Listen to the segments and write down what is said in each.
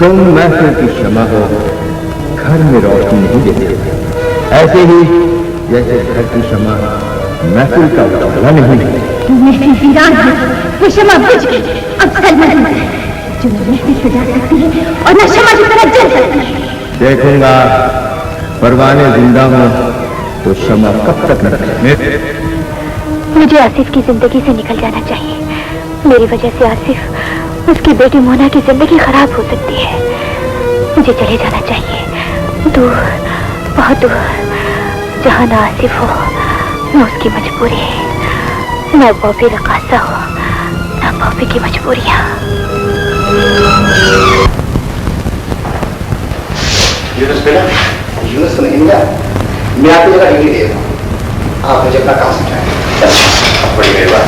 तुम महफिल की शमा हो, घर में रोशनी नहीं देते, ऐसे ही जैसे घर की शमा महफिल का उजाला नहीं है। महफिल वीरान है, वो शमा बुझ गई। अब सलमा है जो न महफिल सजा सकती है और न शमा की तरह जल सकती है। देखूंगा परवाने जिंदा हो तो शमा कब तक न। मुझे आसिफ की जिंदगी से निकल जाना चाहिए। मेरी वजह से आसिफ, उसकी बेटी मोना की जिंदगी खराब हो सकती है। मुझे चले जाना चाहिए, दूर, बहुत दूर, जहां ना आसिफ हो, न उसकी मजबूरी, न बॉबी रकासा हो, न बॉबी की मजबूरियां। यूनुस बेटा, यूनुस तो नहीं मिला। मैं आपको जगह डिग्री दे रहा हूँ, आप मुझे अपना काम समझाएं। बड़ी मेहरबानी।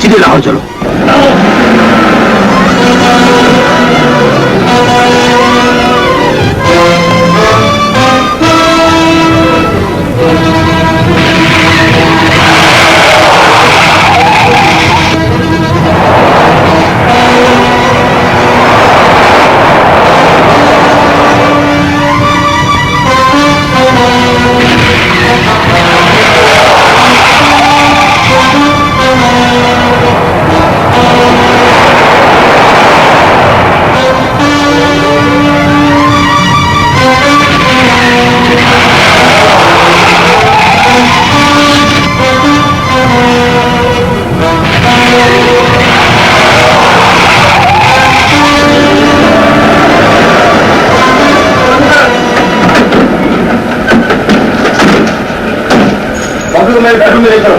सीधे लाहौर चलो। मेरे बेडरूम में लेकर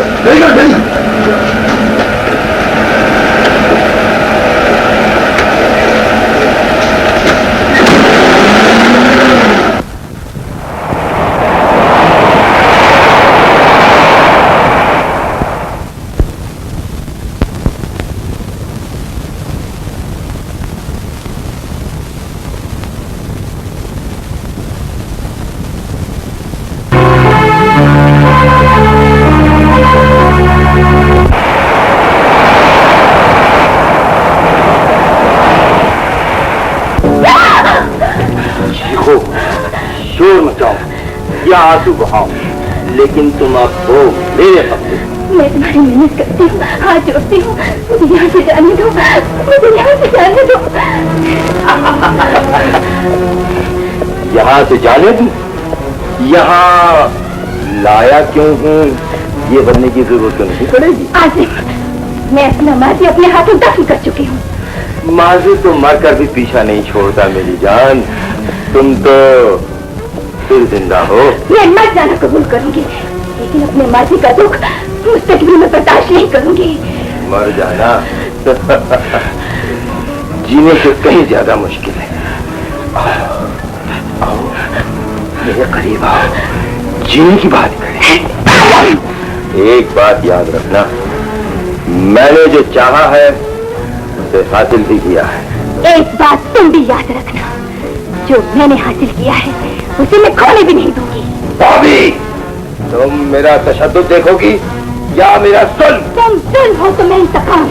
आंसू बहाओ, लेकिन तुम अब हो मेरे पक्ष। मैं तुम्हारी मेहनत करती हूँ, हाथ जोड़ती हूँ, मुझे यहाँ से जाने दो, मुझे यहाँ से जाने दो। यहाँ से जाने दूं? यहाँ लाया क्यों हूँ ये बनने की जरूरत तो नहीं पड़ेगी। आसिफ, मैं अपना माजी अपने हाथों दफन कर चुकी हूँ। माजी तो मरकर भी पीछा नहीं छोड़ता मेरी जान, तुम तो फिर जिंदा हो। मैं मर जाना कबूल करूंगी, लेकिन अपने माजी का दुख मुस्तकबिल में बर्दाश्त नहीं करूंगी। मर जाना जीने से कहीं ज्यादा मुश्किल है। आओ मेरे करीब आओ, जीने की बात करें। एक बात याद रखना, मैंने जो चाहा है उसे हासिल भी किया है। एक बात तुम भी याद रखना, जो मैंने हासिल किया है उसे मैं खोने भी नहीं दूंगी। बॉबी, तुम मेरा तशद्दुद देखोगी या मेरा जुल्म? तुम जुल्म हो तो मैं इंतकाम।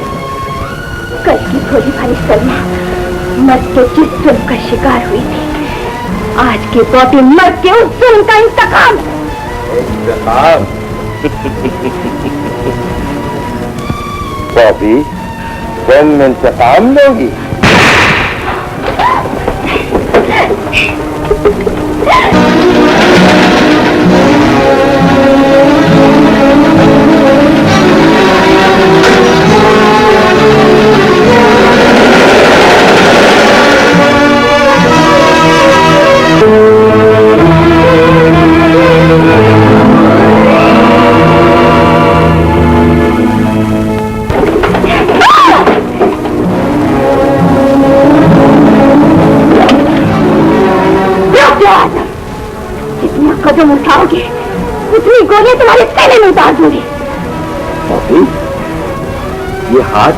कल की भोली भाली सलमा मर्द के जिस जुल्म का शिकार हुई थी, आज के बॉबी मर्द के उस जुल्म का इंतकाम। बॉबी, तुम इंतकाम लोगी? जाओगे उतनी गोलियां तुम्हारे सीने में उतार दूंगी। बॉबी, ये हाथ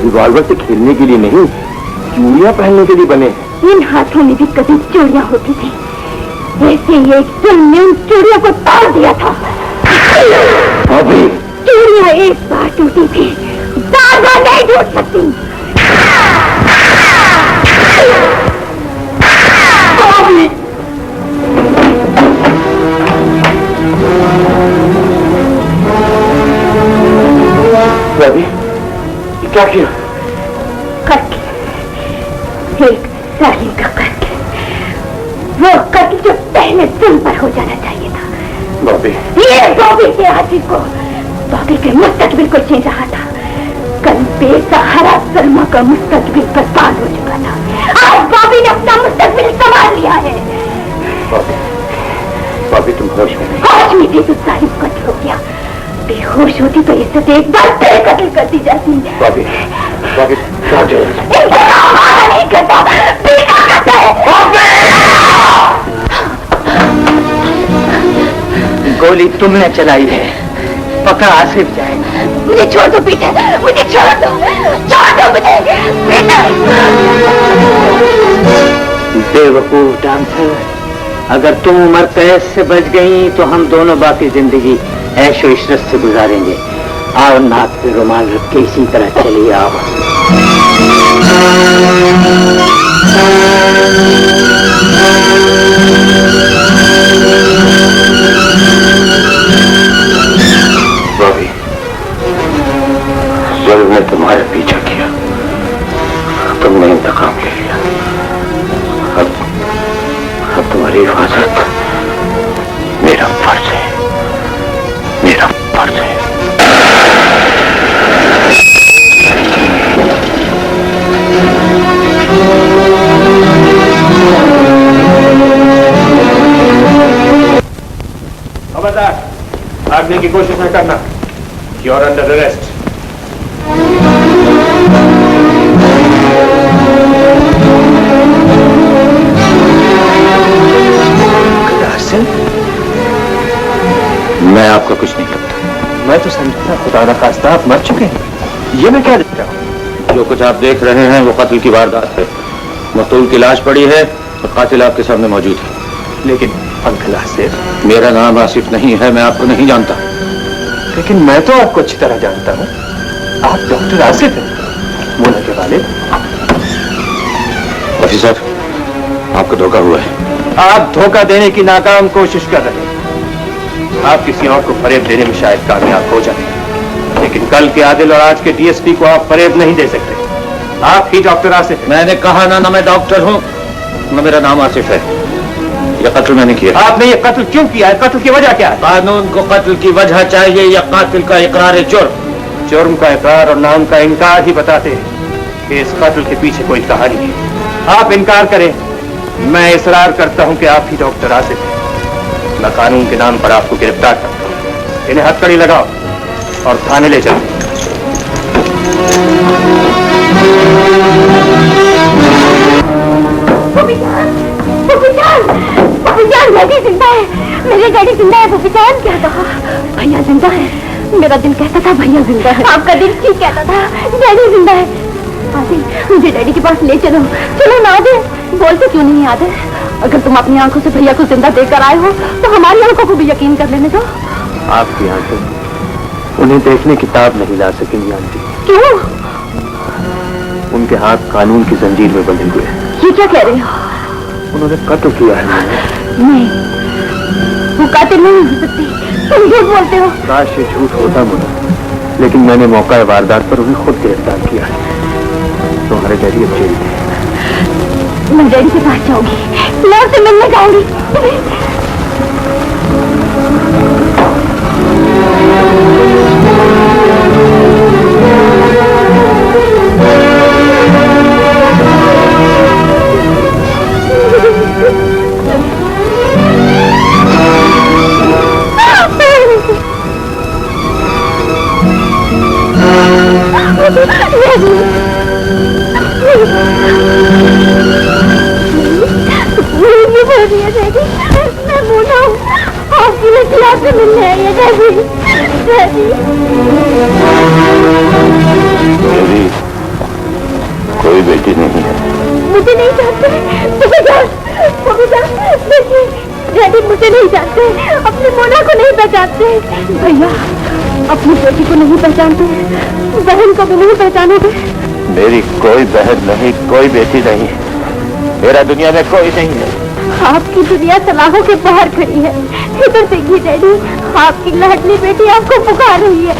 रिवॉल्वर से खेलने के लिए नहीं, चूड़ियां पहनने के लिए बने हैं। इन हाथों में भी कभी चूड़ियां होती थी, ऐसे ही एक जुल्म ने उन चूड़ियों को तोड़ दिया था। बॉबी, चूड़ियां एक बार टूटी थी, बार बार नहीं टूट सकती। बॉबी, बॉबी, ये क्या किया? कत्ल, एक जालिम का कत्ल, वो कत्ल जो पहले तुम पर हो जाना चाहिए था। बॉबी, ये बॉबी के हाथी को बॉबी के मुस्तकबिल को छीन रहा था। कल बेसहारा सलमा का मुस्तकबिल बर्बाद हो चुका था, आज बॉबी ने अपना मुस्तकबिल संभाल लिया है। बॉबी, बॉबी तुम होश में नहीं। होश में थी तो जालिम कत्ल हो गया, बेहोश होती तो इज्जत एक बार फिर कत्ल कर दी जाती। बॉबी, बॉबी, नहीं करता, करता है। गोली तुमने चलाई है, पक्का आसिफ जाएगा। मुझे छोड़ दो पीटर, मुझे छोड़ दो मुझे पीटर। बेवकूफ डांसर, अगर तुम उम्र कैद से बच गई तो हम दोनों बाकी जिंदगी ऐशो इशरत से गुजारेंगे। आओ, नाक पे रुमाल रख के इसी तरह चलिए। आओ। बॉबी, जुल्म ने तुम्हारा पीछा किया, तुमने इंतकाम ले लिया। अब तुम्हारी हिफाजत मेरा फर्ज है, मेरा फर्ज है। खबरदार, भागने की कोशिश न करना। You are under arrest. मैं आपको कुछ नहीं लगता। मैं तो समझता खुदा न खास्ता आप मर चुके हैं। ये मैं क्या देख रहा हूँ? जो कुछ आप देख रहे हैं वो कत्ल की वारदात है। मकतूल की लाश पड़ी है और कातिल आपके सामने मौजूद है। लेकिन अंकल आसिफ, मेरा नाम आसिफ नहीं है, मैं आपको नहीं जानता। लेकिन मैं तो आपको अच्छी तरह जानता हूँ। आप डॉक्टर आसिफ हैं, मोना के वालिद। ऑफिसर, आपको धोखा हुआ है। आप धोखा देने की नाकाम कोशिश कर रहे हैं। आप किसी और को फरेब देने में शायद कामयाब हो जाए, लेकिन कल के आदिल और आज के डीएसपी को आप फरेब नहीं दे सकते। आप ही डॉक्टर आसिफ हैं। मैंने कहा ना मैं डॉक्टर हूँ, न मेरा नाम आसिफ है। यह कत्ल मैंने किया। आपने ये कत्ल क्यों किया है? कत्ल की वजह क्या है? कानून को कत्ल की वजह चाहिए या कातिल का इकरार जुर्म? जुर्म का इकरार और नाम का इनकार ही बताते हैं कि इस कत्ल के पीछे कोई कहानी है। आप इनकार करें, मैं इसरार करता हूं कि आप ही डॉक्टर आसिफ हैं। मैं कानून के नाम पर आपको गिरफ्तार करता हूं। इन्हें हथकड़ी लगाओ और थाने ले चलो। डैडी जिंदा है, मेरे डैडी जिंदा है। बुफिजान, क्या कहा? भैया जिंदा है। मेरा दिल कहता था भैया जिंदा है। आपका दिल ठीक कहता था, डैडी जिंदा है। आदिल, मुझे डैडी के पास ले चलो। चलो ना आदिल, बोलते क्यों नहीं आदिल? अगर तुम अपनी आंखों से भैया को जिंदा देखकर आए हो तो हमारी आंखों को भी यकीन कर लेने दो। आपकी आंखें उन्हें देखने की ताब नहीं ला सकेंगी आंटी। क्यों? उनके हाथ कानून की जंजीर में बंधे हुए हैं। ये क्या कह रहे हो? उन्होंने कत्ल किया है। नहीं, वो कातिल नहीं हो सकती। तुम झूठ बोलते हो। काश ये झूठ होता मुझे, लेकिन मैंने मौका वारदात पर उन्हें खुद गिरफ्तार किया है। तुम्हारे डैडी अब जेल में। मैं डैडी के पास जाऊंगी, मैं उससे मिलने जाऊंगी। मुझे बोल दिया डैडी। बेटी आपसे मिलने आई है डैडी। डैडी मेरी कोई बेटी नहीं है। मुझे नहीं जानते। देखिए डैडी मुझे नहीं जानते, अपनी मोना को नहीं पहचानते। भैया अपनी बेटी को नहीं पहचानते, बहन को भी नहीं पहचानोगे। मेरी कोई बहन नहीं, कोई बेटी नहीं, मेरा दुनिया में कोई नहीं है। आपकी दुनिया सलाहों के बाहर खड़ी है। इधर देखिए डैडी, आपकी लाडली बेटी आपको पुकार रही है।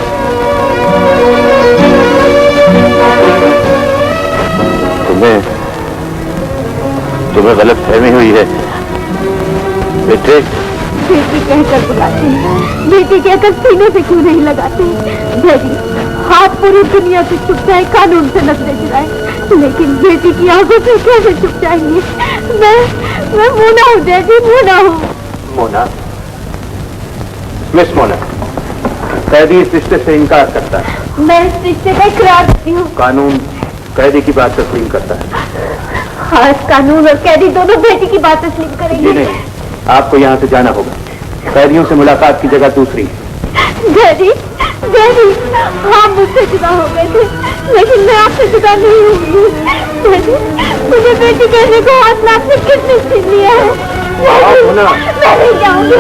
तुम्हें गलत फहमी हुई है बेटे। बेटी कहकर बुलाते हैं, बेटी कहकर सीने से क्यों नहीं लगाते। डैडी आप पूरी दुनिया से छुप जाए, कानून से नजरें चुराए, लेकिन बेटी की आंखों से कैसे छुप जाएंगे। मैं मोना हूँ डैडी, मोना हूँ। मोना, मिस मोना, कैदी इस रिश्ते से इनकार करता है। मैं इस रिश्ते का इकरार देती हूँ। कानून कैदी की बात तस्लीम करता है। आज कानून और कैदी दोनों बेटी की बात तस्लीम करेंगे। जी नहीं, आपको यहाँ से जाना होगा। कैदियों से मुलाकात की जगह दूसरी। डैडी डैडी हाँ मुझसे जुदा हो गए थे, लेकिन मैं आपसे जुदा नहीं हुई। डैडी मुझे बेटी कहने को हाथ आपसे किसने छीन लिया है। मैं नहीं जाऊंगी।